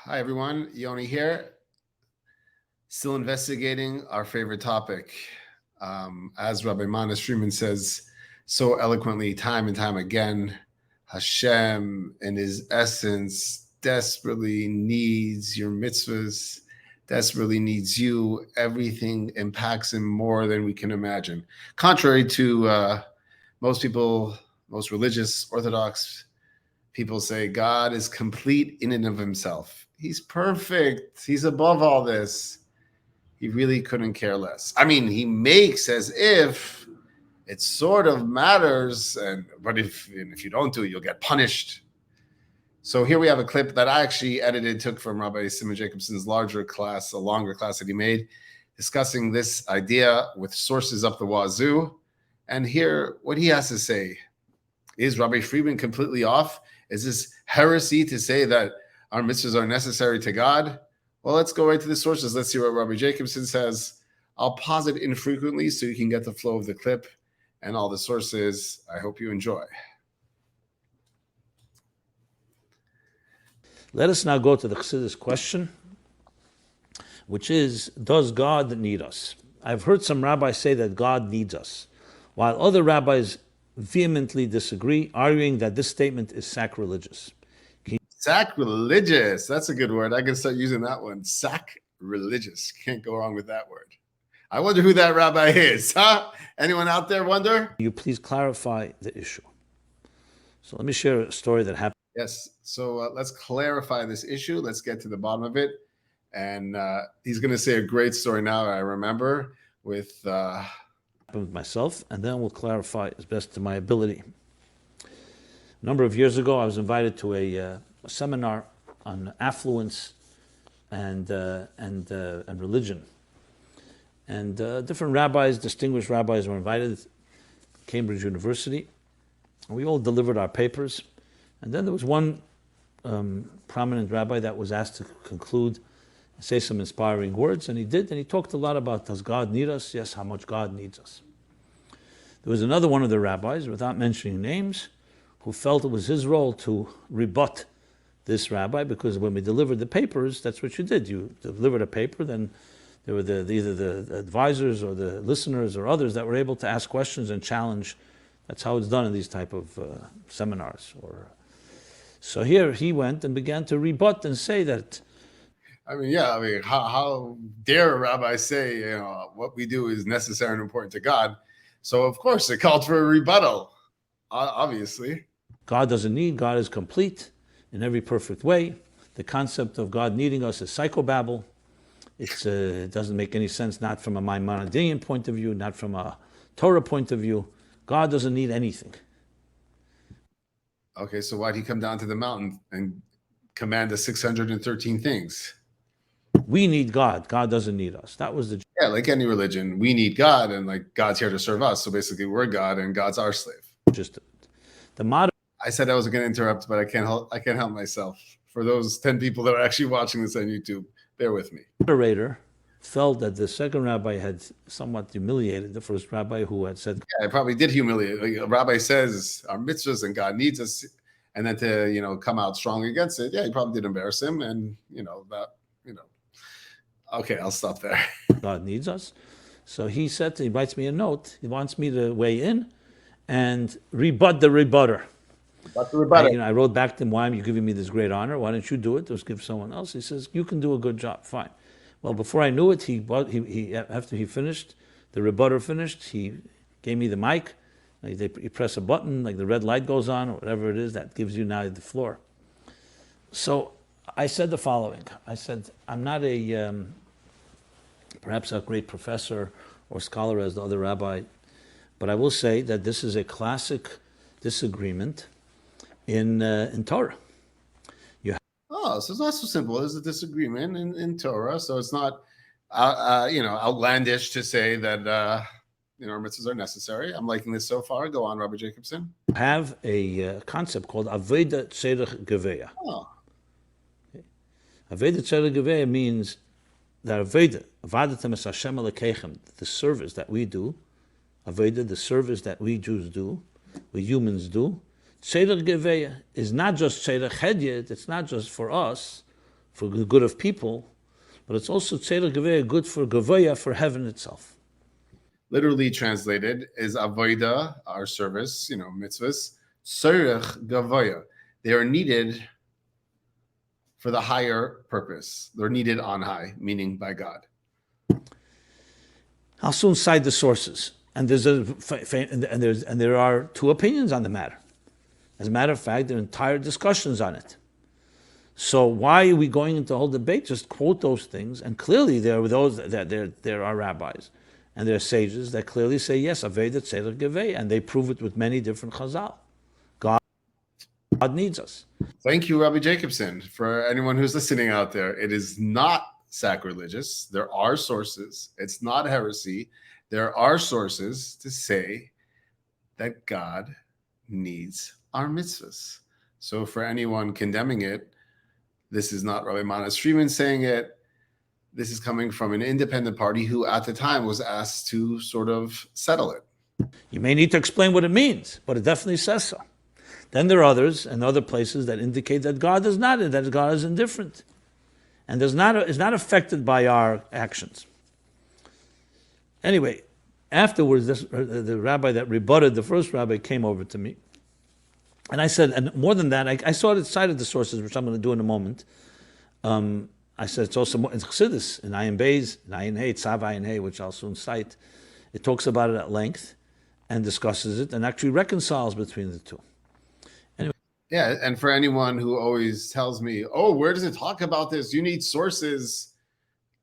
Hi, everyone. Yoni here. Still investigating our favorite topic. As Rabbi Manas Freeman says so eloquently, time and time again, Hashem, in his essence, desperately needs your mitzvahs, desperately needs you. Everything impacts him more than we can imagine. Contrary to most people, most religious, Orthodox people say God is complete in and of himself. He's perfect. He's above all this. He really couldn't care less. I mean, he makes as if it sort of matters, but if you don't do it, you'll get punished. So here we have a clip that I actually edited, took from Rabbi Simon Jacobson's larger class, a longer class that he made, discussing this idea with sources up the wazoo. And here, what he has to say. Is Rabbi Friedman completely off? Is this heresy to say that our mitzvahs are necessary to God? Well, let's go right to the sources. Let's see what Rabbi Jacobson says. I'll pause it infrequently so you can get the flow of the clip and all the sources. I hope you enjoy. Let us now go to the Chassidic question, which is, does God need us? I've heard some rabbis say that God needs us, while other rabbis vehemently disagree, arguing that this statement is sacrilegious. Sacrilegious. That's a good word. I can start using that one. Sacrilegious. Can't go wrong with that word. I wonder who that rabbi is, huh? Anyone out there wonder? You please clarify the issue. So let me share a story that happened. Yes. So let's clarify this issue. Let's get to the bottom of it. And he's going to say a great story now, I remember, with myself, and then we'll clarify as best to my ability. A number of years ago, I was invited to a seminar on affluence and religion, and different rabbis, distinguished rabbis, were invited. Cambridge University, and we all delivered our papers, and then there was one prominent rabbi that was asked to conclude, say some inspiring words, and he did, and he talked a lot about, does God need us? Yes, how much God needs us. There was another one of the rabbis, without mentioning names, who felt it was his role to rebut this rabbi, because when we delivered the papers, that's what you did. You delivered a paper, then there were either the advisors or the listeners or others that were able to ask questions and challenge. That's how it's done in these type of seminars. So here he went and began to rebut and say that, how dare a rabbi say, what we do is necessary and important to God? So, of course, it called for a rebuttal, obviously. God doesn't need, God is complete in every perfect way. The concept of God needing us is psychobabble. It doesn't make any sense, not from a Maimonidean point of view, not from a Torah point of view. God doesn't need anything. Okay, so why'd he come down to the mountain and command the 613 things? We need God. God doesn't need us. That was like any religion, we need God, and like God's here to serve us. So basically, we're God, and God's our slave. Just the modern. I said I wasn't going to interrupt, but I can't help myself. For those 10 people that are actually watching this on YouTube, bear with me. The moderator felt that the second rabbi had somewhat humiliated the first rabbi, who had said, "Yeah, I probably did humiliate." Like, a rabbi says our mitzvahs and God needs us, and then to come out strongly against it. Yeah, he probably did embarrass him, and Okay, I'll stop there. God needs us. So he said, he writes me a note. He wants me to weigh in and rebut the rebutter. I wrote back to him, why are you giving me this great honor? Why don't you do it? Just give someone else. He says, you can do a good job. Fine. Well, before I knew it, he after he finished, the rebutter finished, he gave me the mic. You press a button, like the red light goes on, or whatever it is, that gives you now the floor. So I said the following. I said, I'm not perhaps a great professor or scholar as the other rabbi, but I will say that this is a classic disagreement in Torah. So it's not so simple. There's a disagreement in Torah, so it's not outlandish to say that our mitzvahs are necessary. I'm liking this so far. Go on, Rabbi Jacobson. I have a concept called Aveda Tzedek Geveya. Aveda Tzedek Geveya means that Aveda, Avadatem es Hashem Elokechem, the service that we do, Aveda, the service that we Jews do, we humans do, Tzedek Geveya is not just Tzedek Hedyet, it's not just for us, for the good of people, but it's also tzedek geveya, good for geveya, for heaven itself. Literally translated is avoda, our service, mitzvahs, tzorech gavoya. They are needed for the higher purpose. They're needed on high, meaning by God. I'll soon cite the sources, and there are two opinions on the matter. As a matter of fact, there are entire discussions on it. So why are we going into a whole debate? Just quote those things, and clearly there are those that there are rabbis and there are sages that clearly say yes, aveda tzedek gevei, and they prove it with many different chazal. God needs us. Thank you, Rabbi Jacobson. For anyone who's listening out there, it is not sacrilegious. There are sources. It's not heresy. There are sources to say that God needs our mitzvahs. So for anyone condemning it, this is not Rabbi Manas Friedman saying it. This is coming from an independent party who at the time was asked to sort of settle it. You may need to explain what it means, but it definitely says so. Then there are others and other places that indicate that God is not, that God is indifferent and is not affected by our actions. Anyway, afterwards, the rabbi that rebutted the first rabbi came over to me. And I said, and more than that, I cited the sources, which I'm going to do in a moment. I said it's also in Chassidus, in Ayin Beis, in Ayin Hey, Tzav Ayin Hey, which I'll soon cite. It talks about it at length and discusses it and actually reconciles between the two. Anyway. Yeah, and for anyone who always tells me, oh, where does it talk about this? You need sources.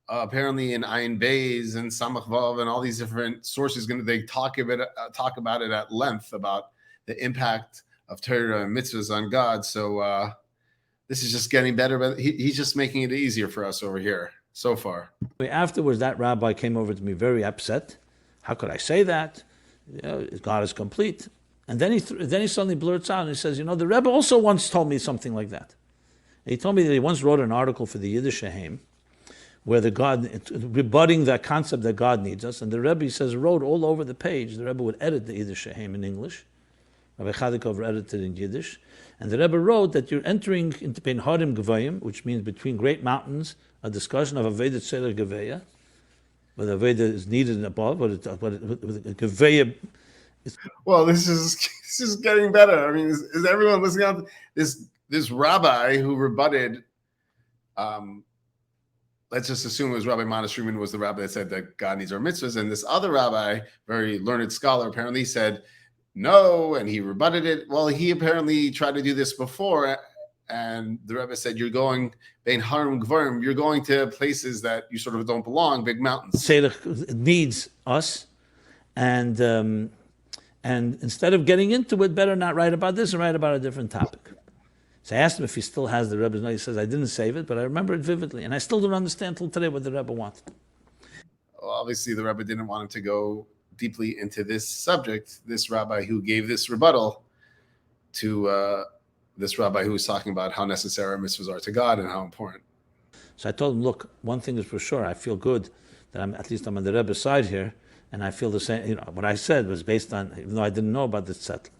Apparently in Ayin Beis and Samach Vav and all these different sources, they talk about it at length about the impact of Torah and mitzvahs on God. So this is just getting better, but he's just making it easier for us over here so far. Afterwards, that rabbi came over to me very upset. How could I say that? God is complete. And then he suddenly blurts out and he says, the Rebbe also once told me something like that. He told me that he once wrote an article for the Yiddish Shehem where rebutting that concept that God needs us. And the Rebbe says, wrote all over the page. The Rebbe would edit the Yiddish Shehem in English. Rabbi Chadikov edited in Yiddish. And the Rebbe wrote that you're entering into Bein Harim Gevayim, which means between great mountains, a discussion of Aveda Tzedek Geveya, whether Aveda is needed above, but Geveya is... Well, this is getting better. I mean, is everyone listening out? This rabbi who rebutted, let's just assume it was Rabbi Manas Friedman was the rabbi that said that God needs our mitzvahs, and this other rabbi, very learned scholar, apparently said, no, and he rebutted it. Well, he apparently tried to do this before, and the Rebbe said, you're going Bein Harim Gvarim, you're going to places that you sort of don't belong, big mountains. Tzedek needs us, and instead of getting into it, better not write about this and write about a different topic. So I asked him if he still has the Rebbe's note. He says, I didn't save it, but I remember it vividly, and I still don't understand till today what the Rebbe wanted. Well, obviously, the Rebbe didn't want him to go deeply into this subject, this rabbi who gave this rebuttal to this rabbi who was talking about how necessary our mitzvahs are to God and how important. So I told him, look, one thing is for sure, I feel good that I'm on the Rebbe's side here, and I feel the same, what I said was based on, even though I didn't know about this settle.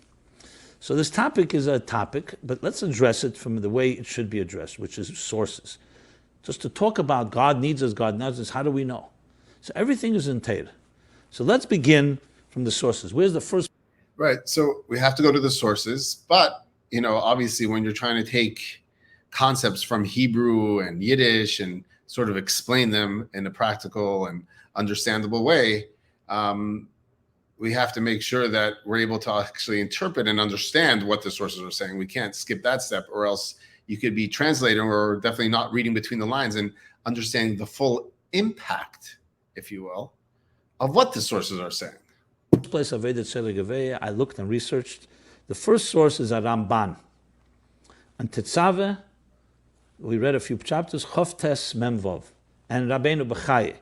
So this topic is a topic, but let's address it from the way it should be addressed, which is sources. Just to talk about God needs us, how do we know? So everything is in Torah. So let's begin from the sources. Where's the first? Right. So we have to go to the sources. But, obviously when you're trying to take concepts from Hebrew and Yiddish and sort of explain them in a practical and understandable way, we have to make sure that we're able to actually interpret and understand what the sources are saying. We can't skip that step, or else you could be translating or definitely not reading between the lines and understanding the full impact, if you will, of what the sources are saying. Place of Aveda Tzedek Geveya, I looked and researched. The first source is a Ramban. And Tetzaveh, we read a few chapters, Choftes Memvov, and Rabbeinu B'chaye.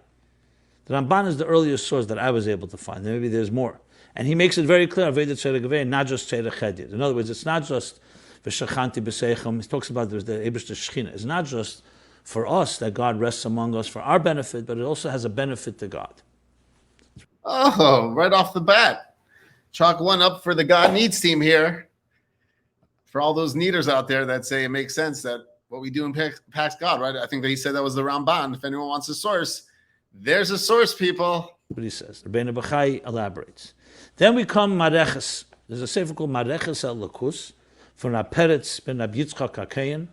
The Ramban is the earliest source that I was able to find. Maybe there's more. And he makes it very clear, Aveda Tzedek Geveya, not just Tzedek Chedir. In other words, it's not just V'shachanti B'seichem. He talks about the Eibishter Shechina. It's not just for us that God rests among us for our benefit, but it also has a benefit to God. Oh, right off the bat. Chalk one up for the God Needs team here. For all those needers out there that say it makes sense that what we do impacts God, right? I think that he said that was the Ramban. If anyone wants a source, there's a source, people. What he says. Rabbeinu Bachai elaborates. Then we come Mareches. There's a sefer called Mareches al Lakus from Rab Peretz ben Rab Yitzchak HaKayan.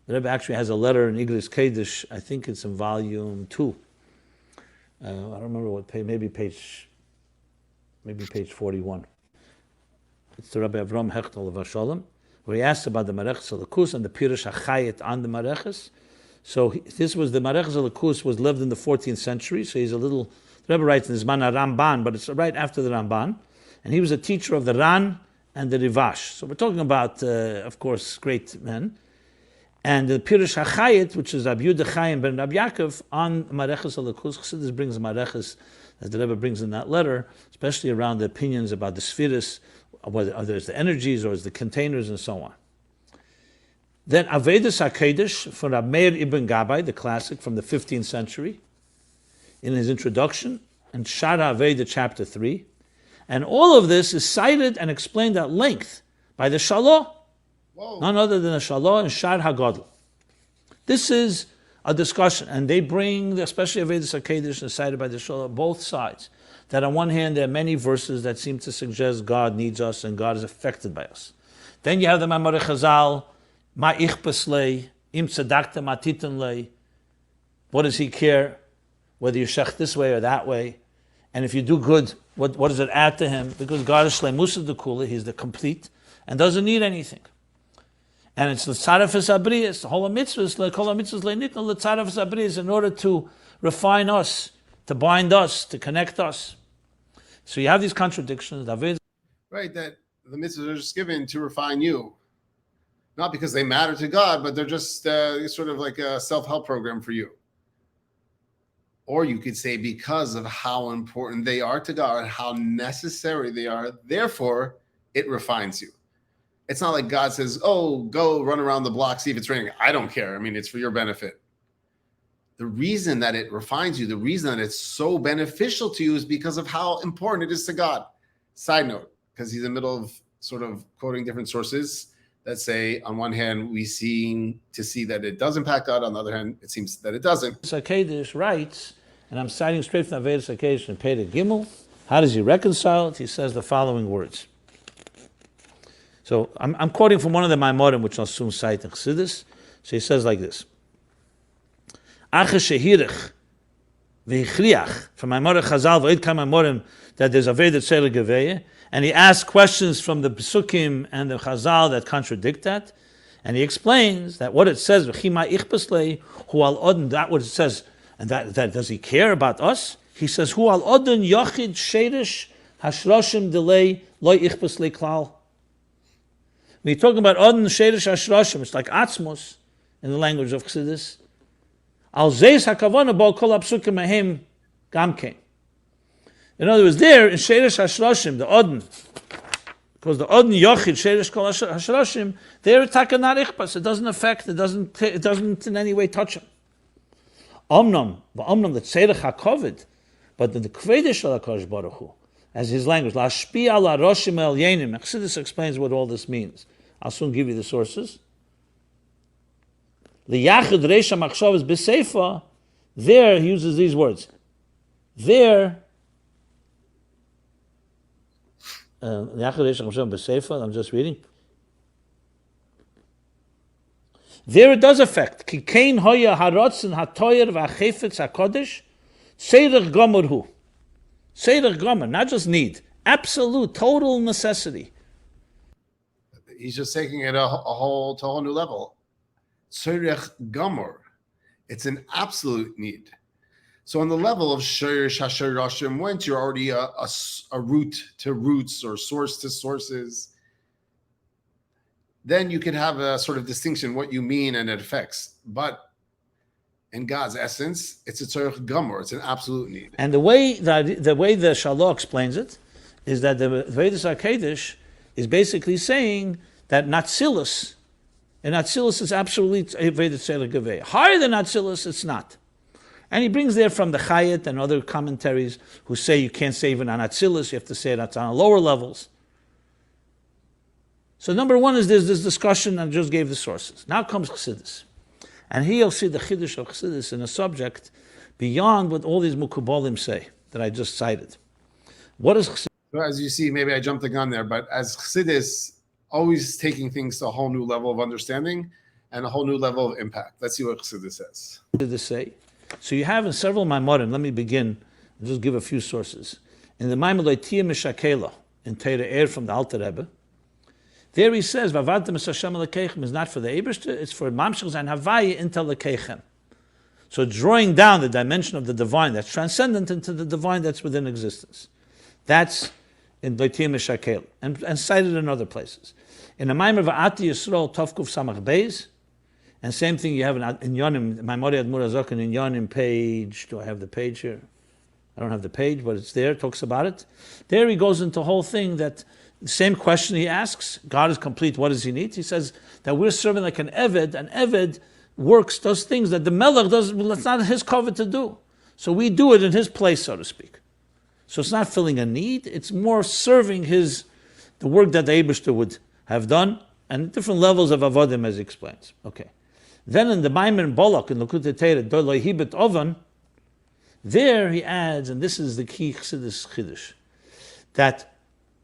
The Rebbe actually has a letter in Igris Kedesh. I think it's in volume 2. I don't remember what page. Maybe page 41. It's the Rabbi Avram Hechtel of Hashalom, where he asked about the Mareches al Lakus and the Pirush HaChayit on the Mareches. So this was the Mareches al Lakus was lived in the 14th century. So he's a little. The Rebbe writes in his Mana Ramban, but it's right after the Ramban. And he was a teacher of the Ran and the Rivash. So we're talking about, of course, great men. And the Pirush HaChayit, which is Rabbi Yehuda Chaim ben Rabbi Yaakov, on Mareches al Lakus. Chassidus brings Mareches, as the Rebbe brings in that letter, especially around the opinions about the spheres, whether it's the energies or it's the containers and so on. Then Avedus HaKedesh from Rab Meir ibn Gabbai, the classic from the 15th century, in his introduction, and Shar HaAveda chapter 3. And all of this is cited and explained at length by the Shalah, none other than the Shalah and Shar HaGadol. This is a discussion, and they bring, especially Avedus HaKedesh, and cited by the Shalah, both sides. That on one hand, there are many verses that seem to suggest God needs us and God is affected by us. Then you have the Mamar Chazal, Ma ichpes lei, im tzedakta ma titan lei. What does he care? Whether you shech this way or that way. And if you do good, what does it add to him? Because God is shleimus dekula, he's the complete, and doesn't need anything. And it's l'tzarefes abriyas, the whole mitzvahs, l'kol mitzvahs le'nitna l'tzarefes abriyas, in order to refine us, to bind us, to connect us. So you have these contradictions. Right, that the mitzvahs are just given to refine you. Not because they matter to God, but they're just sort of like a self-help program for you. Or you could say because of how important they are to God and how necessary they are, therefore, it refines you. It's not like God says, oh, go run around the block, see if it's raining. I don't care. I mean, it's for your benefit. The reason that it refines you, the reason that it's so beneficial to you is because of how important it is to God. Side note, because he's in the middle of sort of quoting different sources that say, on one hand, we seem to see that it does impact God. On the other hand, it seems that it doesn't. Sakedish writes, and I'm citing straight from the Avedus HaKedesh in Perek Gimel. How does he reconcile it? He says the following words. So I'm quoting from one of the Maimorim, which I'll soon cite in Chassidus. So he says like this. Ache shehirich v'hichriach, from Maimorah Chazal, v'oid kam Maimorim, that there's Aveda Tzela Geveya, and he asks questions from the Pesukim and the Chazal that contradict that, and he explains that what it says, v'chima ichpaslei, hu al odin, that what it says, and that does he care about us? He says, hu al odin yochid sheirish hashroshim delay loy ichpaslei klal. When you're talking about odin sheirish hashroshim, it's like atzmos in the language of Chassidus. Al zeis hakavana bo kol apsukim ahem gamkein. In other words, there in sheirish hashroshim, the odin, because the odin yochid sheirish kol hashroshim, there it's not ichpas. It doesn't affect. It doesn't in any way touch him. Omnam the tzerech hakovid, but the kvedish al HaKadosh Baruch Hu, as his language, lashpi al haroshim el yenim. Chassidus explains what all this means. I'll soon give you the sources. Liyachid reisha machshavas b'seifa. There he uses these words. There. I'm just reading. There it does affect. Kikein hoya harotzen hatoyer v'achefetz hakodesh seirach gomer hu. Seirach gomer, not just need, absolute, total necessity. He's just taking it to a whole new level. Seirach gomer, it's an absolute need. So on the level of Shirish HaShirashim, once you're already a root to roots or source to sources, then you can have a sort of distinction what you mean and it affects. But in God's essence, it's a tzorech gamor, it's an absolute need. And the way the Shalah explains it is that the Avedus HaKedesh is basically saying that Natzilus, and Natzilus is absolutely Avedus Tzela Gevei. Higher than Natzilus, it's not. And he brings there from the Chayat and other commentaries who say you can't say even on Atzilus, you have to say that's on lower levels. So number one is there's this discussion, and I just gave the sources. Now comes Chassidus. And here you'll see the Chiddush of Chassidus in a subject beyond what all these Mukubalim say that I just cited. What is Chassidus? So as you see, maybe I jumped the gun there, but as Chassidus, always taking things to a whole new level of understanding and a whole new level of impact. Let's see what Chassidus says. Chassidus say? So you have in several Maimorim, let me begin and just give a few sources. In the Maimon Loitia Mishakela, in Teira Eir from the Alter Rebbe, there he says, Vavadam es Hashem Elokeichem is not for the Eibishter, it's for Mamshech and Havaya into Lekeichem. So drawing down the dimension of the divine that's transcendent into the divine that's within existence. That's in Loitia Mishakel, and cited in other places. In the Maimer Va'ati Yisrael Tovkuf Samach Beis, and same thing you have in Yonim, Maimori Admur Azok in Yonim page, do I have the page here? I don't have the page, but it's there, talks about it. There he goes into a whole thing that, the same question he asks, God is complete, what does he need? He says that we're serving like an Eved works, does things that the Melech does, well, it's not his cover to do. So we do it in his place, so to speak. So it's not filling a need, it's more serving the work that the Eibishter would have done, and different levels of avodim, as he explains. Okay. Then in the Maimer Bolok, in Lekutei Teira, Do Lo Hibet Oven, there he adds, and this is the key Chassidus Chiddush, that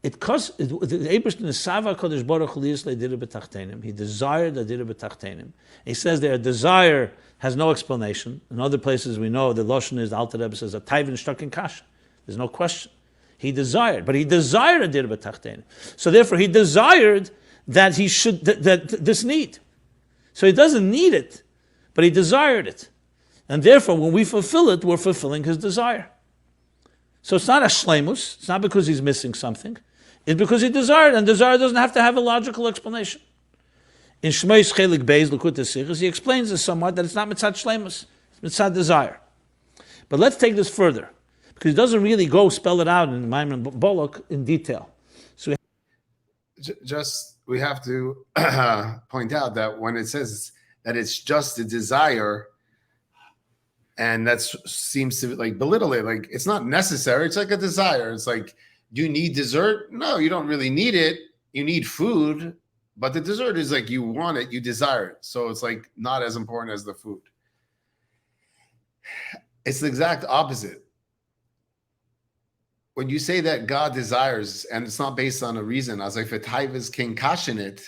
the Eibishter Nesava Kodesh Baruch Hu Liyis Le'Dira B'Tachtenim. He desired the Dira B'Tachtenim. He says their desire has no explanation. In other places we know the Lashon is, the Alter Rebbe says, a Taivan stuck in Kasha. There's no question. He desired a Dira B'Tachtenim. So therefore he desired that he should, that this need. So he doesn't need it, but he desired it. And therefore when we fulfill it, we're fulfilling his desire. So it's not a shleimus, it's not because he's missing something. It's because he desired, and desire doesn't have to have a logical explanation. In Shmois Chelik Beis Lekutei Sichos, he explains this somewhat, that it's not mitzad shleimus, it's mitzad desire. But let's take this further, because he doesn't really go spell it out in Maimon Bolok in detail. So we have to point out that when it says that it's just a desire, and that seems to like belittle it, like it's not necessary, it's like a desire. It's like, do you need dessert? No, you don't really need it. You need food, but the dessert is like you want it, you desire it. So it's like not as important as the food. It's the exact opposite. When you say that God desires, and it's not based on a reason, as if a taiv is king kashinit,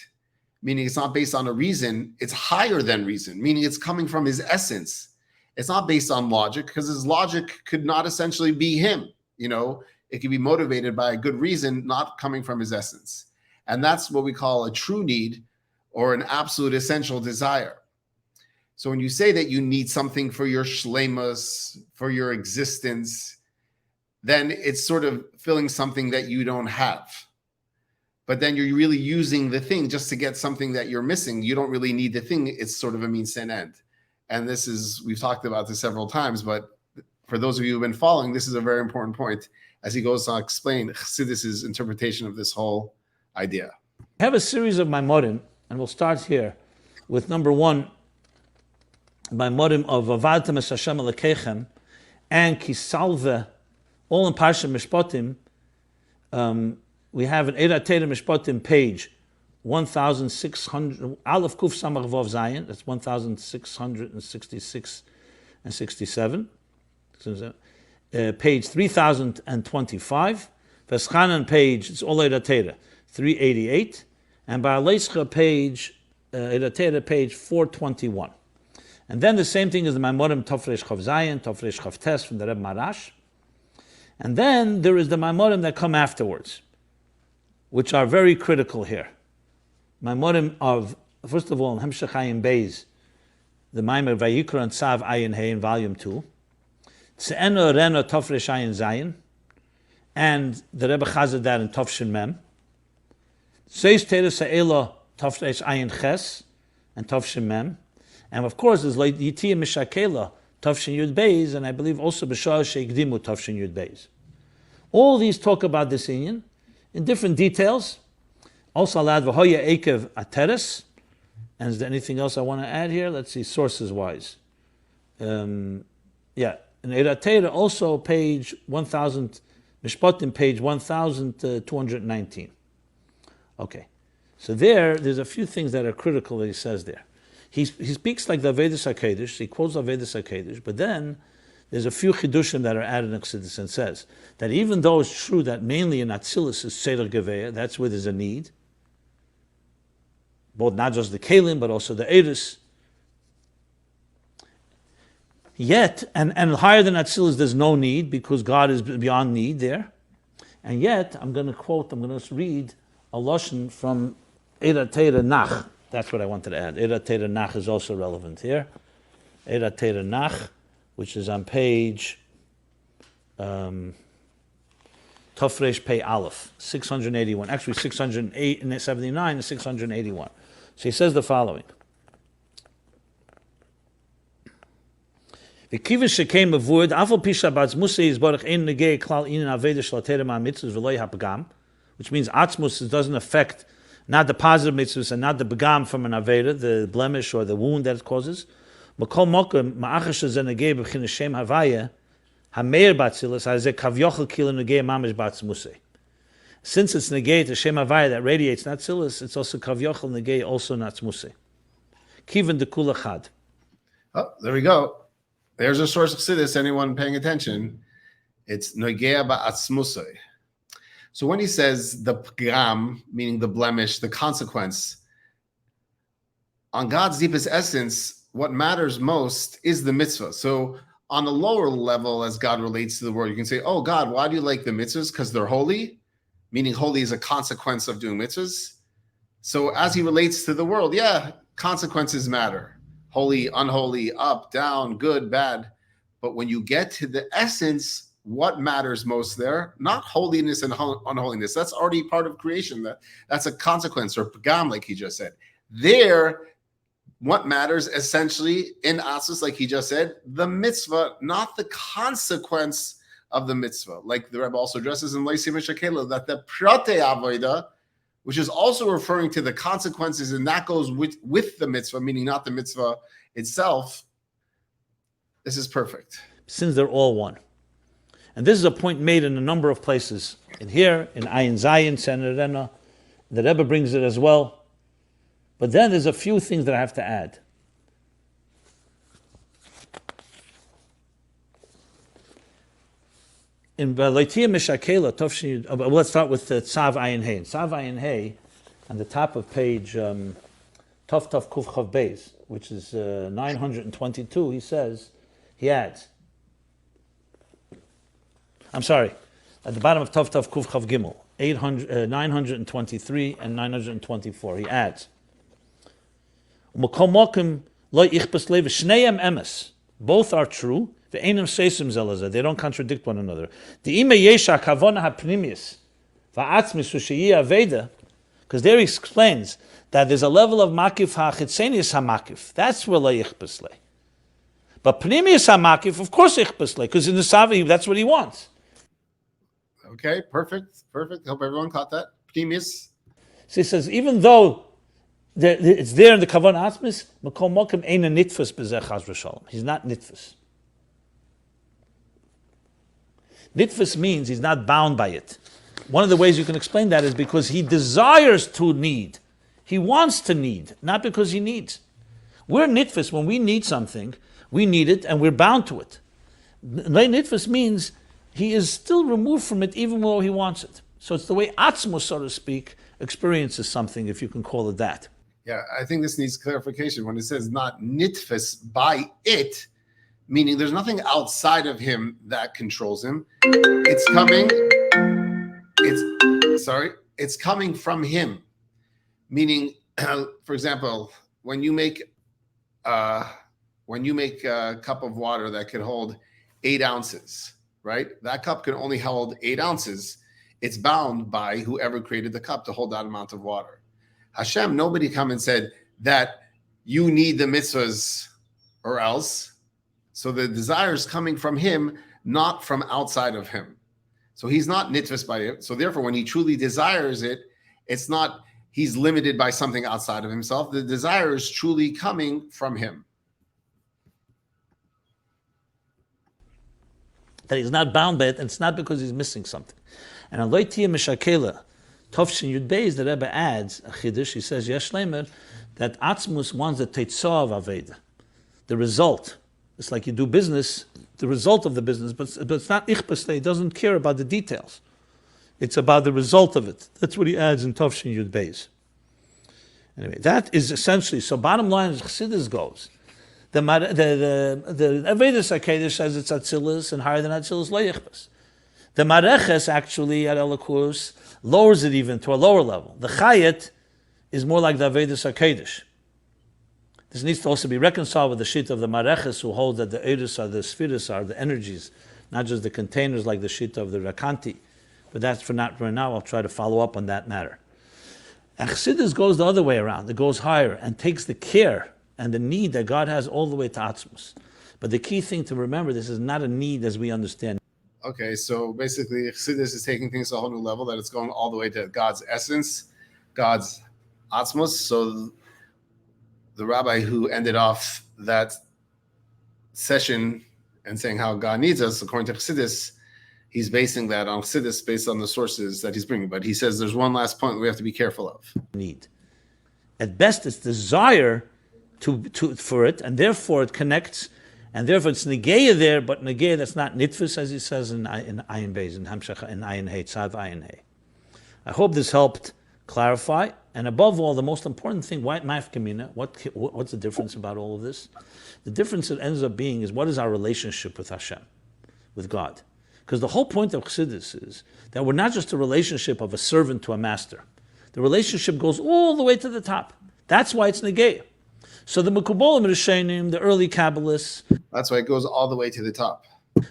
meaning it's not based on a reason, it's higher than reason, meaning it's coming from his essence. It's not based on logic, because his logic could not essentially be him. It could be motivated by a good reason, not coming from his essence. And that's what we call a true need, or an absolute essential desire. So when you say that you need something for your shleimus, for your existence, then it's sort of filling something that you don't have. But then you're really using the thing just to get something that you're missing. You don't really need the thing. It's sort of a means to an end. And this is, we've talked about this several times, but for those of you who've been following, this is a very important point as he goes to explain Chassidus' interpretation of this whole idea. I have a series of Maimorim, and we'll start here with number one, Maimorim of Vavadtam es Hashem Elokeichem and Kisalve, all in Parsha Mishpatim. We have an Eira Teira Mishpatim page 1,600, Aleph Kuf Samach Vav Zayin, that's 1,666 and 67. Page 3025. Veschanan page, it's all Eira Teira, 388. And Ba'aleischa page, Eira Teira page 421. And then the same thing as the Maimorim Tofresh Chav Zayin, Tofresh Chav Tes from the Reb Marash. And then there is the Maimorim that come afterwards, which are very critical here. Maimorim of, first of all, Hemshech Ayin Beis, the Maimor Vayikra and Tzav Ayin Hey in volume 2, Tze'eno Reno Tofresh Ayin Zayin, and the Rebbe Chazed that in Tofshin Mem, Seis Teira Sa'ela Tofresh Ayin Ches, and Tofshin Mem, and of course there's like Yitiyah Mishakela, Tofshin Yud Beis, and I believe also B'Shah Sheikdimu Tofshin Yud Beis. All these talk about this Inyan in different details. Also allowed V'hoya Ekev Ateres. And is there anything else I want to add here? Let's see, sources wise. In Eira Teira also page 1,000, Mishpatim page 1,219. Okay. So there's a few things that are critical that he says there. He speaks like the Avedis HaKedesh, he quotes the Avedis HaKedesh, but then there's a few chidushim that are added in Chassidus and says that even though it's true that mainly in Atzilus is Seder Geveya, that's where there's a need, both not just the Kalim, but also the Eris. Yet, and higher than Atzilus, there's no need because God is beyond need there. And yet, I'm going to read a lashon from Eira Teira Nach. That's what I wanted to add. Eira Teira Nach is also relevant here. Eira Teira Nach, which is on page Tofresh Pei Aleph, 681. Actually, 679 and 681. So he says the following. Which means Atzmus doesn't affect not the positive mitzvahs and not the begam from an aveda, the blemish or the wound that it causes. Since it's negate the shem havaya that radiates not tzilis, it's also kavyochel negate also not tzmusei. Kiven de kula chad. Oh, there we go. There's a source of Chassidus, anyone paying attention. It's Noigea ba'atzmusei. So when he says the pgam, meaning the blemish, the consequence, on God's deepest essence, what matters most is the mitzvah. So on a lower level, as God relates to the world, you can say, oh God, why do you like the mitzvahs? Because they're holy, meaning holy is a consequence of doing mitzvahs. So as he relates to the world, yeah, consequences matter. Holy, unholy, up, down, good, bad. But when you get to the essence, what matters most there? Not holiness and unholiness. That's already part of creation. That's a consequence, or pagam, like he just said. There, what matters essentially in Asus, like he just said, the mitzvah, not the consequence of the mitzvah. Like the Rebbe also addresses in Leisim Shakela, that the prate avoida, which is also referring to the consequences, and that goes with the mitzvah, meaning not the mitzvah itself. This is perfect. Since they're all one. And this is a point made in a number of places. In here, in Ayin Zayin, Senerena, the Rebbe brings it as well. But then there's a few things that I have to add. In Leitia Mishakela, let's start with the Tzav Ayin Hey. In Tzav Ayin Hey, on the top of page Tov Tov Kuf Chav Beis, which is 922, he adds, I'm sorry, at the bottom of Tov Tov Kuf Chav Gimel, 923 and 924, he adds, both are true. They don't contradict one another. Because there he explains that there's a level of makif hachitzenius hamakif. That's where leichbeslei. But pnimius hamakif, of course, ichbeslei, because in the Savi, that's what he wants. Okay, perfect. Hope everyone caught that. Pnimius. So he says, even though it's there in the Kavan Atzmis, Makom Mokim ain't a nitfus b'zeh chas v'shalom. He's not nitfus. Nitfus means he's not bound by it. One of the ways you can explain that is because he desires to need. He wants to need, not because he needs. We're nitfus when we need something, we need it and we're bound to it. Nitfus means he is still removed from it even though he wants it. So it's the way Atzmus, so to speak, experiences something, if you can call it that. Yeah, I think this needs clarification. When it says not nitfus by it, meaning there's nothing outside of him that controls him. It's coming from him. Meaning, for example, when you make a cup of water that can hold 8 ounces, right? That cup can only hold 8 ounces. It's bound by whoever created the cup to hold that amount of water. Hashem, nobody come and said that you need the mitzvahs or else. So the desire is coming from him, not from outside of him. So he's not nitfus by it. So therefore, when he truly desires it, it's not he's limited by something outside of himself. The desire is truly coming from him. That he's not bound by it, and it's not because he's missing something. And Aloitia Mishakela, Tovshin Yud Beis, the Rebbe adds a chiddush. He says Yesh Leimer that Atzmus wants the teitzah of Aveda, the result. It's like you do business, the result of the business, but it's not ichbas. He doesn't care about the details. It's about the result of it. That's what he adds in Tovshin Yud Beis. Anyway, that is essentially, so bottom line as Chassidus goes, the Avedis HaKedesh says it's Atzilus, and higher than Atzilus, lo yichbas. The Mareches actually at Elikos lowers it even to a lower level. The Chayet is more like the Avedis HaKedesh. This needs to also be reconciled with the sheet of the Mareches, who hold that the Eidus are the Spheres, are the energies, not just the containers like the sheet of the Rakanti. But that's for not right now. I'll try to follow up on that matter. And Chassidus goes the other way around. It goes higher and takes the care and the need that God has all the way to Atzmus. But the key thing to remember, this is not a need as we understand. Okay, so basically Chassidus is taking things to a whole new level, that it's going all the way to God's essence, God's Atzmus. So the rabbi who ended off that session and saying how God needs us, according to Chassidus, he's basing that on Chassidus based on the sources that he's bringing. But he says there's one last point we have to be careful of. Need. At best, it's desire for it, and therefore it connects, and therefore it's negeya there, but negeya that's not nitfus, as he says in Ayin Beis, in Hamshach, in Ayin Hey, Tzav Ayin Hey. I hope this helped clarify, and above all, the most important thing, why mafkamina? What's the difference about all of this? The difference it ends up being is what is our relationship with Hashem, with God? Because the whole point of Chassidus is that we're not just a relationship of a servant to a master. The relationship goes all the way to the top. That's why it's negeya. So the Mekubolim Rishonim, the early Kabbalists, that's why it goes all the way to the top.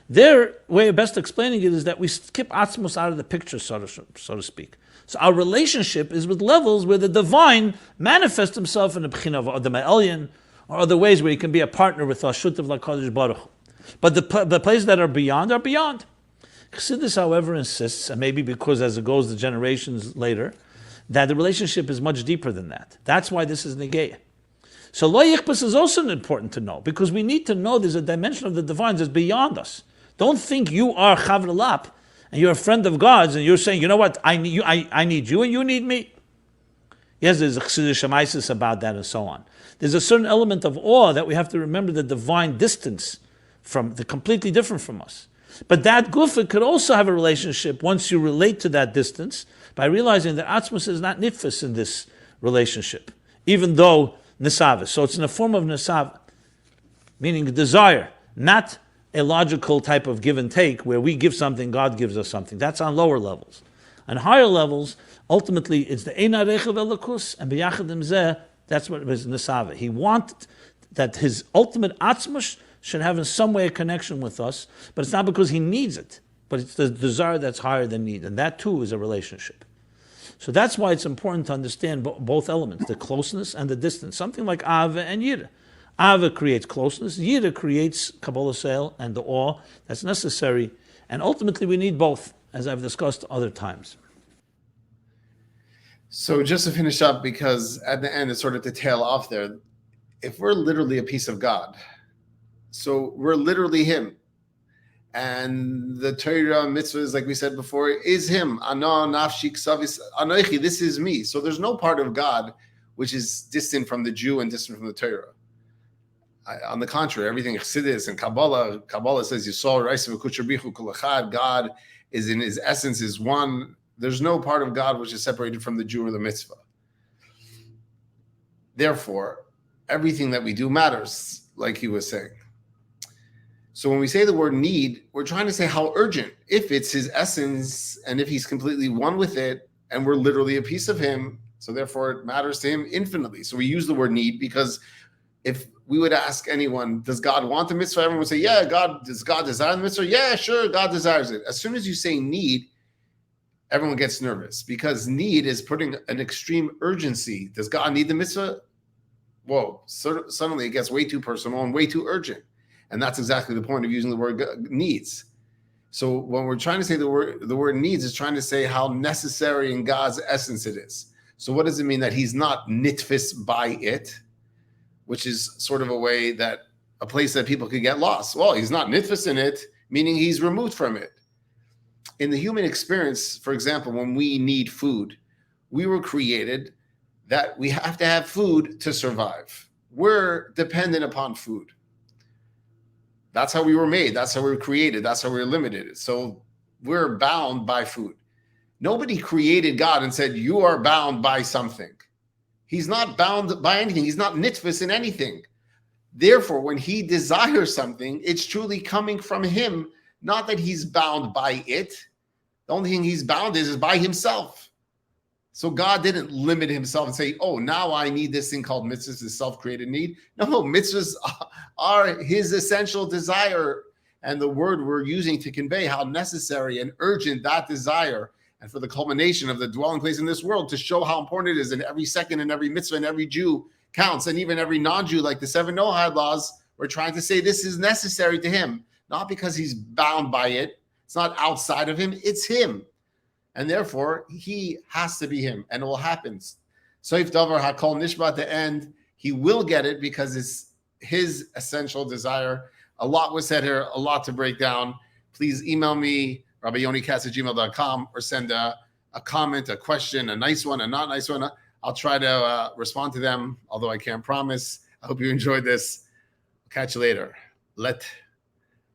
Their way of best explaining it is that we skip Atzmos out of the picture, so to speak. So our relationship is with levels where the divine manifests himself in a b'china of Adam Elyon, or other ways where he can be a partner with Hashut of LaKadosh Baruch Hu. But the places that are beyond are beyond. Chassidus, however, insists, and maybe because as it goes the generations later, that the relationship is much deeper than that. That's why this is negeya. So lo yichbas is also important to know, because we need to know there's a dimension of the divine that's beyond us. Don't think you are Chavr Lap, and you're a friend of God's, and you're saying, you know what, I need you and you need me. Yes, there's a Chassidic Shemaisis about that and so on. There's a certain element of awe that we have to remember the divine distance from, the completely different from us. But that gufa could also have a relationship once you relate to that distance by realizing that Atzmus is not nitfus in this relationship, even though Nesava. So it's in a form of Nesava, meaning desire, not a logical type of give and take where we give something, God gives us something. That's on lower levels. On higher levels, ultimately, it's the Eina Rechav Elokus, and B'yachadim Zeh, that's what it is Nesava. He wanted that his ultimate Atzmus should have in some way a connection with us, but it's not because he needs it, but it's the desire that's higher than need, and that too is a relationship. So that's why it's important to understand both elements, the closeness and the distance. Something like Ava and Yira. Ava creates closeness, Yira creates Kabbalah Sale and the awe that's necessary, and ultimately we need both, as I've discussed other times. So just to finish up, because at the end it's sort of to tail off there, if we're literally a piece of God, so we're literally Him, and the Torah mitzvahs, like we said before, is Him. Ana nafshi ksavis anoichi. This is me. So there's no part of God which is distant from the Jew and distant from the Torah. On the contrary, everything Chassidus and Kabbalah says Yisrael Reisa v'Kutrabichu Kulachad. God is in His essence is one. There's no part of God which is separated from the Jew or the mitzvah. Therefore, everything that we do matters, like he was saying. So when we say the word need, we're trying to say how urgent, if it's His essence and if He's completely one with it and we're literally a piece of Him, so therefore it matters to Him infinitely. So we use the word need because if we would ask anyone, does God want the mitzvah? Everyone would say, yeah, does God desire the mitzvah? Yeah, sure, God desires it. As soon as you say need, everyone gets nervous because need is putting an extreme urgency. Does God need the mitzvah? Whoa, suddenly it gets way too personal and way too urgent. And that's exactly the point of using the word needs. So when we're trying to say the word needs is trying to say how necessary in God's essence it is. So what does it mean that He's not nitfis by it, which is sort of a way that a place that people could get lost. Well, He's not nitfis in it, meaning He's removed from it. In the human experience, for example, when we need food, we were created that we have to have food to survive. We're dependent upon food. That's how we were made. That's how we were created. That's how we were limited. So we're bound by food. Nobody created God and said, you are bound by something. He's not bound by anything. He's not nitfus in anything. Therefore, when he desires something, it's truly coming from him, not that he's bound by it. The only thing he's bound is by himself. So God didn't limit himself and say, oh, now I need this thing called mitzvahs, this self-created need. No, mitzvahs are his essential desire. And the word we're using to convey how necessary and urgent that desire, and for the culmination of the dwelling place in this world, to show how important it is, and every second and every mitzvah and every Jew counts, and even every non-Jew, like the 7 Noahide laws, we're trying to say this is necessary to him, not because he's bound by it. It's not outside of him, it's him. And therefore, he has to be him, and it will happen. Soif Davar HaKol Nishma, at the end, he will get it because it's his essential desire. A lot was said here, a lot to break down. Please email me, rabbiyonicast@gmail.com, or send a comment, a question, a nice one, a not nice one. I'll try to respond to them, although I can't promise. I hope you enjoyed this. Catch you later. Let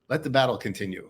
the battle continue.